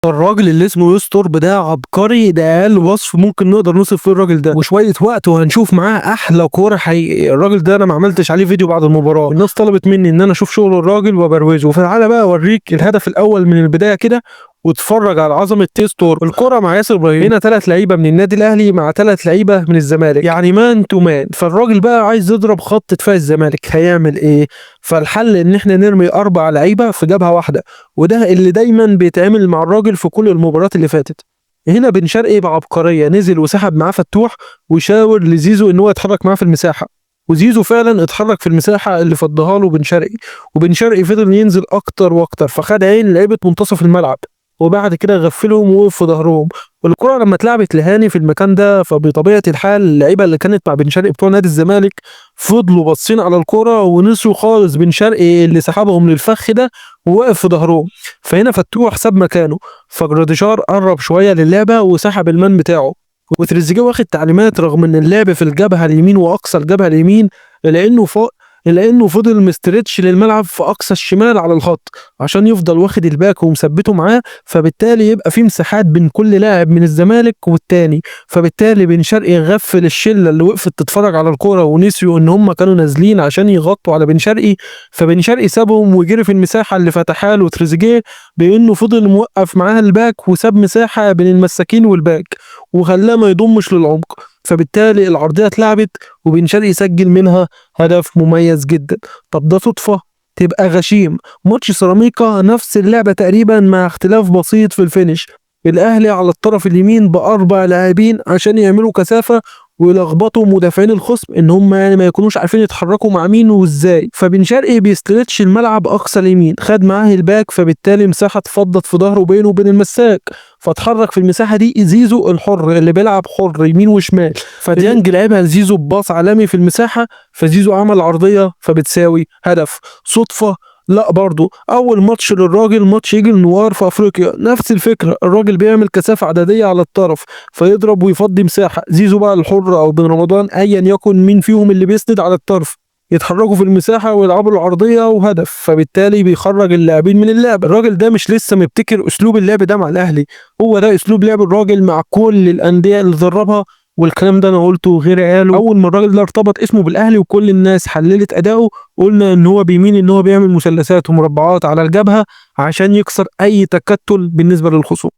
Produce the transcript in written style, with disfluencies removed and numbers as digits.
الراجل اللي اسمه يستر ده عبقري، ده اقل وصف ممكن نقدر نوصف فيه الراجل ده، وشويه وقت وهنشوف معاه احلى كوره حقيقي. الراجل ده انا ما عملتش عليه فيديو بعد المباراه، الناس طلبت مني ان انا اشوف شغل الراجل وبروزه، فتعالى بقى اوريك الهدف الاول من البدايه كده واتفرج على عظمه تيستور. الكره مع ياسر ابراهيم، هنا 3 لعيبه من النادي الاهلي مع 3 لعيبه من الزمالك، يعني مان تو مان. فالراجل بقى عايز يضرب خط دفاع الزمالك، هيعمل ايه؟ فالحل ان احنا نرمي 4 لعيبه في جبهه واحده، وده اللي دايما بيتعمل مع الراجل في كل المباريات اللي فاتت. هنا بن شرقي بعبقريه نزل وسحب معاه فتوح وشاور لزيزو ان هو يتحرك معاه في المساحه، وزيزو فعلا اتحرك في المساحه اللي فضها له بن شرقي، وبن شرقي فضل ينزل اكتر واكتر، فخد عين لعيبه منتصف الملعب وبعد كده غفلهم ووقف في ظهرهم. والكرة لما اتلعبت لهاني في المكان ده، فبطبيعة الحال اللعيبة اللي كانت مع بن شرقي بتوع نادي الزمالك فضلوا باصين على الكرة ونسوا خالص بن شرقي اللي سحبهم للفخ ده ووقف في ظهرهم. فهنا فتوح ساب مكانه، فجراديشار قرب شوية للعبة وسحب المان بتاعه، وتريزيجيه واخد تعليمات رغم ان اللعب في الجبهة اليمين واقصى الجبهة اليمين، لانه فضل مستريتش للملعب في اقصى الشمال على الخط عشان يفضل واخد الباك ومثبته معاه، فبالتالي يبقى في مساحات بين كل لاعب من الزمالك والتاني. فبالتالي بن شرقي غفل الشله اللي وقفت تتفرج على الكوره ونسيوا ان هم كانوا نازلين عشان يغطوا على بن شرقي، فبن شرقي سابهم وجري في المساحه اللي فتحها له تريزيجيه بانه فضل موقف معاها الباك وساب مساحه بين المساكين والباك وخلاه ما يضمش للعمق. فبالتالي العرضيه اتلعبت وبن شرقي سجل منها هدف مميز جدا. طب ده صدفة؟ تبقى غشيم. ماتش سيراميكا نفس اللعبة تقريبا مع اختلاف بسيط في الفينش، الأهلي على الطرف اليمين ب4 لاعبين عشان يعملوا كثافة ويلخبطوا مدافعين الخصم ان هم يعني ما يكونوش عارفين يتحركوا مع مين وازاي. فبن شرقي بيستريتش الملعب اقصى اليمين، خد معاه الباك، فبالتالي مساحه اتفضت في ظهره بينه وبين المساك، فاتحرك في المساحه دي زيزو الحر اللي بيلعب حر يمين وشمال، فديانج لعبها لزيزو بباص عالمي في المساحه، فزيزو عمل عرضيه فبتساوي هدف. صدفه؟ لا برضه. اول ماتش للراجل ماتش يجي النوار في افريقيا، نفس الفكره، الراجل بيعمل كثافه عدديه على الطرف فيضرب ويفضي مساحه، زيزو بقى الحر او بن رمضان ايا يكن مين فيهم اللي بيسند على الطرف يتحركوا في المساحه ويلعبوا العرضيه وهدف، فبالتالي بيخرج اللاعبين من اللعب. الراجل ده مش لسه مبتكر اسلوب اللعب ده مع الاهلي، هو ده اسلوب لعب الراجل مع كل الانديه اللي دربها، والكلام ده انا قلته غير قاله. اول ما الراجل ده ارتبط اسمه بالاهلي وكل الناس حللت اداؤه، قلنا ان هو بيمين ان هو بيعمل مثلثات ومربعات على الجبهه عشان يكسر اي تكتل بالنسبه للخصوم.